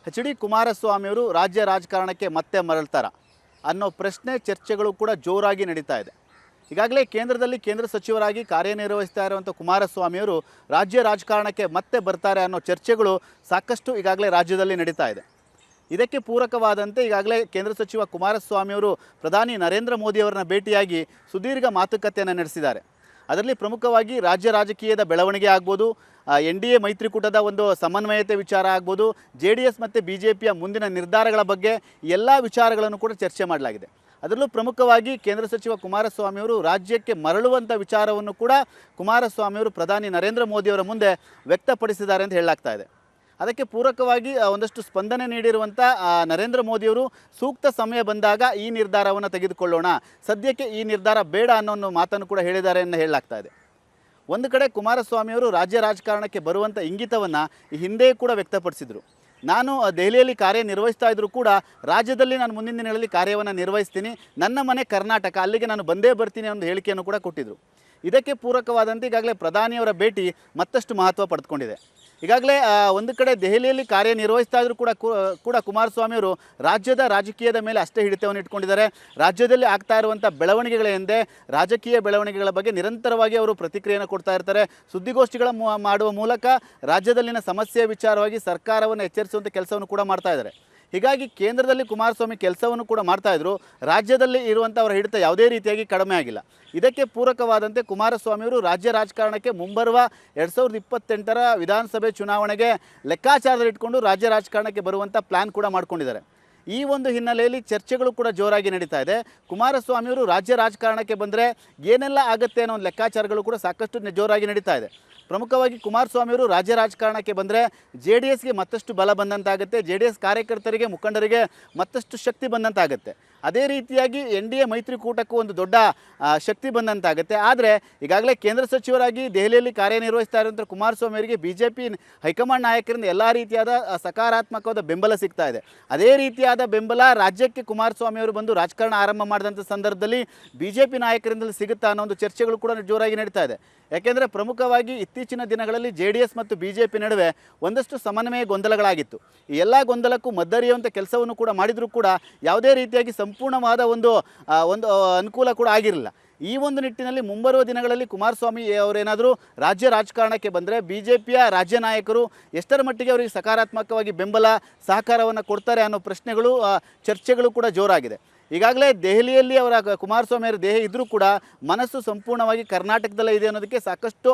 H D ಕುಮಾರಸ್ವಾಮಿಯವರು ರಾಜ್ಯ ರಾಜಕಾರಣಕ್ಕೆ ಮತ್ತೆ ಮರಳ್ತಾರ ಅನ್ನೋ ಪ್ರಶ್ನೆ ಚರ್ಚೆಗಳು ಕೂಡ ಜೋರಾಗಿ ನಡೀತಾ ಇದೆ. ಈಗಾಗಲೇ ಕೇಂದ್ರದಲ್ಲಿ ಕೇಂದ್ರ ಸಚಿವರಾಗಿ ಕಾರ್ಯನಿರ್ವಹಿಸ್ತಾ ಇರುವಂಥ ಕುಮಾರಸ್ವಾಮಿಯವರು ರಾಜ್ಯ ರಾಜಕಾರಣಕ್ಕೆ ಮತ್ತೆ ಬರ್ತಾರೆ ಅನ್ನೋ ಚರ್ಚೆಗಳು ಸಾಕಷ್ಟು ಈಗಾಗಲೇ ರಾಜ್ಯದಲ್ಲಿ ನಡೀತಾ ಇದೆ. ಇದಕ್ಕೆ ಪೂರಕವಾದಂತೆ ಈಗಾಗಲೇ ಕೇಂದ್ರ ಸಚಿವ ಕುಮಾರಸ್ವಾಮಿಯವರು ಪ್ರಧಾನಿ ನರೇಂದ್ರ ಮೋದಿಯವರನ್ನ ಭೇಟಿಯಾಗಿ ಸುದೀರ್ಘ ಮಾತುಕತೆಯನ್ನು ನಡೆಸಿದ್ದಾರೆ. ಅದರಲ್ಲಿ ಪ್ರಮುಖವಾಗಿ ರಾಜ್ಯ ರಾಜಕೀಯದ ಬೆಳವಣಿಗೆ ಆಗ್ಬೋದು, NDA ಮೈತ್ರಿಕೂಟದ ಒಂದು ಸಮನ್ವಯತೆ ವಿಚಾರ ಆಗ್ಬೋದು, JDS ಮತ್ತು BJPಯ ಮುಂದಿನ ನಿರ್ಧಾರಗಳ ಬಗ್ಗೆ ಎಲ್ಲ ವಿಚಾರಗಳನ್ನು ಕೂಡ ಚರ್ಚೆ ಮಾಡಲಾಗಿದೆ. ಅದರಲ್ಲೂ ಪ್ರಮುಖವಾಗಿ ಕೇಂದ್ರ ಸಚಿವ ಕುಮಾರಸ್ವಾಮಿಯವರು ರಾಜ್ಯಕ್ಕೆ ಮರಳುವಂಥ ವಿಚಾರವನ್ನು ಕೂಡ ಕುಮಾರಸ್ವಾಮಿಯವರು ಪ್ರಧಾನಿ ನರೇಂದ್ರ ಮೋದಿಯವರ ಮುಂದೆ ವ್ಯಕ್ತಪಡಿಸಿದ್ದಾರೆ ಅಂತ ಹೇಳಲಾಗ್ತಾ ಇದೆ. ಅದಕ್ಕೆ ಪೂರಕವಾಗಿ ಒಂದಷ್ಟು ಸ್ಪಂದನೆ ನೀಡಿರುವಂಥ ನರೇಂದ್ರ ಮೋದಿಯವರು ಸೂಕ್ತ ಸಮಯ ಬಂದಾಗ ಈ ನಿರ್ಧಾರವನ್ನು ತೆಗೆದುಕೊಳ್ಳೋಣ, ಸದ್ಯಕ್ಕೆ ಈ ನಿರ್ಧಾರ ಬೇಡ ಅನ್ನೋ ಮಾತನ್ನು ಕೂಡ ಹೇಳಿದ್ದಾರೆ ಎಂದು ಹೇಳಲಾಗ್ತಾ ಇದೆ. ಒಂದು ಕಡೆ ಕುಮಾರಸ್ವಾಮಿಯವರು ರಾಜ್ಯ ರಾಜಕಾರಣಕ್ಕೆ ಬರುವಂಥ ಇಂಗಿತವನ್ನು ಈ ಹಿಂದೆ ಕೂಡ ವ್ಯಕ್ತಪಡಿಸಿದರು. ನಾನು ದೆಹಲಿಯಲ್ಲಿ ಕಾರ್ಯನಿರ್ವಹಿಸ್ತಾ ಇದ್ದರೂ ಕೂಡ ರಾಜ್ಯದಲ್ಲಿ ನಾನು ಮುಂದಿನ ದಿನಗಳಲ್ಲಿ ಕಾರ್ಯವನ್ನು ನಿರ್ವಹಿಸ್ತೀನಿ, ನನ್ನ ಮನೆ ಕರ್ನಾಟಕ, ಅಲ್ಲಿಗೆ ನಾನು ಬಂದೇ ಬರ್ತೀನಿ ಅನ್ನೋ ಹೇಳಿಕೆಯನ್ನು ಕೂಡ ಕೊಟ್ಟಿದ್ದರು. ಇದಕ್ಕೆ ಪೂರಕವಾದಂತೆ ಈಗಾಗಲೇ ಪ್ರಧಾನಿಯವರ ಭೇಟಿ ಮತ್ತಷ್ಟು ಮಹತ್ವ ಪಡೆದುಕೊಂಡಿದೆ. ಈಗಾಗಲೇ ಒಂದು ಕಡೆ ದೆಹಲಿಯಲ್ಲಿ ಕಾರ್ಯನಿರ್ವಹಿಸ್ತಾ ಇದ್ರೂ ಕೂಡ ಕುಮಾರಸ್ವಾಮಿಯವರು ರಾಜ್ಯದ ರಾಜಕೀಯದ ಮೇಲೆ ಅಷ್ಟೇ ಹಿಡಿತವನ್ನು ಇಟ್ಕೊಂಡಿದ್ದಾರೆ. ರಾಜ್ಯದಲ್ಲಿ ಆಗ್ತಾ ಇರುವಂಥ ಬೆಳವಣಿಗೆಗಳೇನೆಂದರೆ ರಾಜಕೀಯ ಬೆಳವಣಿಗೆಗಳ ಬಗ್ಗೆ ನಿರಂತರವಾಗಿ ಅವರು ಪ್ರತಿಕ್ರಿಯೆಯನ್ನು ಕೊಡ್ತಾ ಇರ್ತಾರೆ. ಸುದ್ದಿಗೋಷ್ಠಿಗಳ ಮಾಡುವ ಮೂಲಕ ರಾಜ್ಯದಲ್ಲಿನ ಸಮಸ್ಯೆ ವಿಚಾರವಾಗಿ ಸರ್ಕಾರವನ್ನು ಎಚ್ಚರಿಸುವಂಥ ಕೆಲಸವನ್ನು ಕೂಡ ಮಾಡ್ತಾ ಇದ್ದಾರೆ. ಹೀಗಾಗಿ ಕೇಂದ್ರದಲ್ಲಿ ಕುಮಾರಸ್ವಾಮಿ ಕೆಲಸವನ್ನು ಕೂಡ ಮಾಡ್ತಾಯಿದ್ರು, ರಾಜ್ಯದಲ್ಲಿ ಇರುವಂಥ ಅವರ ಹಿಡಿತ ಯಾವುದೇ ರೀತಿಯಾಗಿ ಕಡಿಮೆ ಆಗಿಲ್ಲ. ಇದಕ್ಕೆ ಪೂರಕವಾದಂತೆ ಕುಮಾರಸ್ವಾಮಿಯವರು ರಾಜ್ಯ ರಾಜಕಾರಣಕ್ಕೆ ಮುಂಬರುವ 2028ರ ವಿಧಾನಸಭೆ ಚುನಾವಣೆಗೆ ಲೆಕ್ಕಾಚಾರದಲ್ಲಿಟ್ಕೊಂಡು ರಾಜ್ಯ ರಾಜಕಾರಣಕ್ಕೆ ಬರುವಂಥ ಪ್ಲ್ಯಾನ್ ಕೂಡ ಮಾಡ್ಕೊಂಡಿದ್ದಾರೆ. ಈ ಒಂದು ಹಿನ್ನೆಲೆಯಲ್ಲಿ ಚರ್ಚೆಗಳು ಕೂಡ ಜೋರಾಗಿ ನಡೀತಾ ಇದೆ. ಕುಮಾರಸ್ವಾಮಿಯವರು ರಾಜ್ಯ ರಾಜಕಾರಣಕ್ಕೆ ಬಂದರೆ ಏನೆಲ್ಲ ಆಗುತ್ತೆ ಅನ್ನೋ ಒಂದು ಲೆಕ್ಕಾಚಾರಗಳು ಕೂಡ ಸಾಕಷ್ಟು ಜೋರಾಗಿ ನಡೀತಾ ಇದೆ. ಪ್ರಮುಖವಾಗಿ ಕುಮಾರಸ್ವಾಮಿಯವರು ರಾಜ್ಯ ರಾಜಕಾರಣಕ್ಕೆ ಬಂದರೆ JDSಗೆ ಮತ್ತಷ್ಟು ಬಲ ಬಂದಂತಾಗುತ್ತೆ, JDS ಕಾರ್ಯಕರ್ತರಿಗೆ ಮುಖಂಡರಿಗೆ ಮತ್ತಷ್ಟು ಶಕ್ತಿ ಬಂದಂತಾಗುತ್ತೆ. ಅದೇ ರೀತಿಯಾಗಿ NDA ಮೈತ್ರಿಕೂಟಕ್ಕೂ ಒಂದು ದೊಡ್ಡ ಶಕ್ತಿ ಬಂದಂತಾಗುತ್ತೆ. ಆದರೆ ಈಗಾಗಲೇ ಕೇಂದ್ರ ಸಚಿವರಾಗಿ ದೆಹಲಿಯಲ್ಲಿ ಕಾರ್ಯನಿರ್ವಹಿಸ್ತಾ ಇರುವಂಥ ಕುಮಾರಸ್ವಾಮಿ ಅವರಿಗೆ BJP ಹೈಕಮಾಂಡ್ ನಾಯಕರಿಂದ ಎಲ್ಲ ರೀತಿಯಾದ ಸಕಾರಾತ್ಮಕವಾದ ಬೆಂಬಲ ಸಿಗ್ತಾ ಇದೆ. ಅದೇ ರೀತಿಯಾದ ಬೆಂಬಲ ರಾಜ್ಯಕ್ಕೆ ಕುಮಾರಸ್ವಾಮಿ ಅವರು ಬಂದು ರಾಜಕಾರಣ ಆರಂಭ ಮಾಡಿದಂಥ ಸಂದರ್ಭದಲ್ಲಿ BJP ನಾಯಕರಿಂದಲೇ ಸಿಗುತ್ತಾ ಅನ್ನೋ ಒಂದು ಚರ್ಚೆಗಳು ಕೂಡ ಜೋರಾಗಿ ನಡೀತಾ ಇದೆ. ಯಾಕೆಂದರೆ ಪ್ರಮುಖವಾಗಿ ಇತ್ತೀಚಿನ ದಿನಗಳಲ್ಲಿ JDS ಮತ್ತು BJP ನಡುವೆ ಒಂದಷ್ಟು ಸಮನ್ವಯ ಗೊಂದಲಗಳಾಗಿತ್ತು. ಈ ಎಲ್ಲ ಗೊಂದಲಕ್ಕೂ ಮದ್ದರಿಯುವಂಥ ಕೆಲಸವನ್ನು ಕೂಡ ಮಾಡಿದರೂ ಕೂಡ ಯಾವುದೇ ರೀತಿಯಾಗಿ ಸಂಪೂರ್ಣವಾದ ಒಂದು ಅನುಕೂಲ ಕೂಡ ಆಗಿರಲಿಲ್ಲ. ಈ ಒಂದು ನಿಟ್ಟಿನಲ್ಲಿ ಮುಂಬರುವ ದಿನಗಳಲ್ಲಿ ಕುಮಾರಸ್ವಾಮಿ ಅವರೇನಾದರೂ ರಾಜ್ಯ ರಾಜಕಾರಣಕ್ಕೆ ಬಂದರೆ BJPಯ ರಾಜ್ಯ ನಾಯಕರು ಎಷ್ಟರ ಮಟ್ಟಿಗೆ ಅವರಿಗೆ ಸಕಾರಾತ್ಮಕವಾಗಿ ಬೆಂಬಲ ಸಹಕಾರವನ್ನು ಕೊಡ್ತಾರೆ ಅನ್ನೋ ಪ್ರಶ್ನೆಗಳು ಚರ್ಚೆಗಳು ಕೂಡ ಜೋರಾಗಿದೆ. ಈಗಾಗಲೇ ದೆಹಲಿಯಲ್ಲಿ ಅವರ ಕುಮಾರಸ್ವಾಮಿ ಅವರ ದೇಹ ಇದ್ದರೂ ಕೂಡ ಮನಸ್ಸು ಸಂಪೂರ್ಣವಾಗಿ ಕರ್ನಾಟಕದಲ್ಲೇ ಇದೆ ಅನ್ನೋದಕ್ಕೆ ಸಾಕಷ್ಟು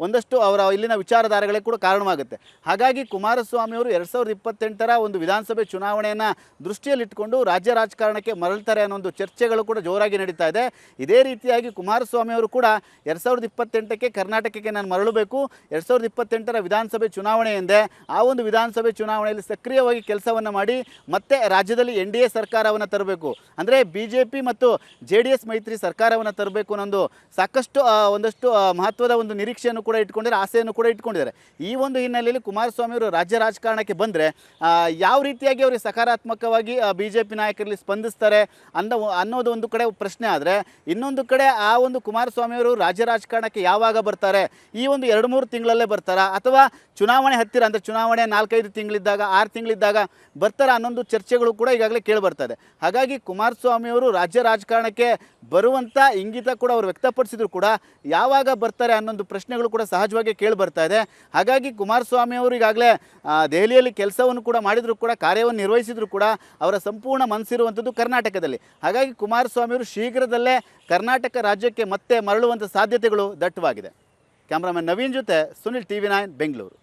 ಒಂದಷ್ಟು ಅವರ ಇಲ್ಲಿನ ವಿಚಾರಧಾರೆಗಳೇ ಕೂಡ ಕಾರಣವಾಗುತ್ತೆ. ಹಾಗಾಗಿ ಕುಮಾರಸ್ವಾಮಿಯವರು 2028ರ ಒಂದು ವಿಧಾನಸಭೆ ಚುನಾವಣೆಯನ್ನು ದೃಷ್ಟಿಯಲ್ಲಿಟ್ಟುಕೊಂಡು ರಾಜ್ಯ ರಾಜಕಾರಣಕ್ಕೆ ಮರಳ್ತಾರೆ ಅನ್ನೋ ಒಂದು ಚರ್ಚೆಗಳು ಕೂಡ ಜೋರಾಗಿ ನಡೀತಾ ಇದೆ. ಇದೇ ರೀತಿಯಾಗಿ ಕುಮಾರಸ್ವಾಮಿಯವರು ಕೂಡ 2028ಕ್ಕೆ ಕರ್ನಾಟಕಕ್ಕೆ ನಾನು ಮರಳಬೇಕು, 2028ರ ವಿಧಾನಸಭೆ ಚುನಾವಣೆ ಎಂದೇ ಆ ಒಂದು ವಿಧಾನಸಭೆ ಚುನಾವಣೆಯಲ್ಲಿ ಸಕ್ರಿಯವಾಗಿ ಕೆಲಸವನ್ನು ಮಾಡಿ ಮತ್ತೆ ರಾಜ್ಯದಲ್ಲಿ NDA ಸರ್ಕಾರವನ್ನು ತರಬೇಕು, ಅಂದರೆ BJP ಮತ್ತು JDS ಮೈತ್ರಿ ಸರ್ಕಾರವನ್ನು ತರಬೇಕು ಅನ್ನೋದು ಸಾಕಷ್ಟು ಒಂದಷ್ಟು ಮಹತ್ವದ ಒಂದು ನಿರೀಕ್ಷೆಯನ್ನು ಕೂಡ ಇಟ್ಕೊಂಡಿದ್ದಾರೆ, ಆಸೆಯನ್ನು ಕೂಡ ಇಟ್ಕೊಂಡಿದ್ದಾರೆ. ಈ ಒಂದು ಹಿನ್ನೆಲೆಯಲ್ಲಿ ಕುಮಾರಸ್ವಾಮಿ ಅವರು ರಾಜ್ಯ ರಾಜಕಾರಣಕ್ಕೆ ಬಂದರೆ ಯಾವ ರೀತಿಯಾಗಿ ಅವರಿಗೆ ಸಕಾರಾತ್ಮಕವಾಗಿ BJP ನಾಯಕರಲ್ಲಿ ಸ್ಪಂದಿಸ್ತಾರೆ ಅನ್ನೋದು ಒಂದು ಕಡೆ ಪ್ರಶ್ನೆ. ಆದರೆ ಇನ್ನೊಂದು ಕಡೆ ಆ ಒಂದು ಕುಮಾರಸ್ವಾಮಿ ಅವರು ರಾಜ್ಯ ರಾಜಕಾರಣಕ್ಕೆ ಯಾವಾಗ ಬರ್ತಾರೆ, ಈ ಒಂದು 2-3 ತಿಂಗಳಲ್ಲೇ ಬರ್ತಾರಾ ಅಥವಾ ಚುನಾವಣೆ ಹತ್ತಿರ ಅಂದರೆ ಚುನಾವಣೆ 4-5 ತಿಂಗಳಿದ್ದಾಗ 6 ತಿಂಗಳಿದ್ದಾಗ ಬರ್ತಾರಾ ಅನ್ನೊಂದು ಚರ್ಚೆಗಳು ಕೂಡ ಈಗಾಗಲೇ ಕೇಳಿ ಬರ್ತಾ ಇದೆ. ಹಾಗಾಗಿ ಕುಮಾರಸ್ವಾಮಿಯವರು ರಾಜ್ಯ ರಾಜಕಾರಣಕ್ಕೆ ಬರುವಂಥ ಇಂಗಿತ ಕೂಡ ಅವರು ವ್ಯಕ್ತಪಡಿಸಿದ್ರು ಕೂಡ ಯಾವಾಗ ಬರ್ತಾರೆ ಅನ್ನೊಂದು ಪ್ರಶ್ನೆಗಳು ಕೂಡ ಸಹಜವಾಗಿ ಕೇಳಿ ಬರ್ತಾ ಇದೆ. ಹಾಗಾಗಿ ಕುಮಾರಸ್ವಾಮಿಯವರು ಈಗಾಗಲೇ ದೆಹಲಿಯಲ್ಲಿ ಕೆಲಸವನ್ನು ಕೂಡ ಮಾಡಿದರೂ ಕೂಡ ಕಾರ್ಯವನ್ನು ನಿರ್ವಹಿಸಿದ್ರು ಕೂಡ ಅವರ ಸಂಪೂರ್ಣ ಮನಸ್ಸಿರುವಂಥದ್ದು ಕರ್ನಾಟಕದಲ್ಲಿ. ಹಾಗಾಗಿ ಕುಮಾರಸ್ವಾಮಿಯವರು ಶೀಘ್ರದಲ್ಲೇ ಕರ್ನಾಟಕ ರಾಜ್ಯಕ್ಕೆ ಮತ್ತೆ ಮರಳುವಂಥ ಸಾಧ್ಯತೆಗಳು ದಟ್ಟವಾಗಿದೆ. ಕ್ಯಾಮ್ರಾಮನ್ ನವೀನ್ ಜೊತೆ ಸುನಿಲ್, TV9 ಬೆಂಗಳೂರು.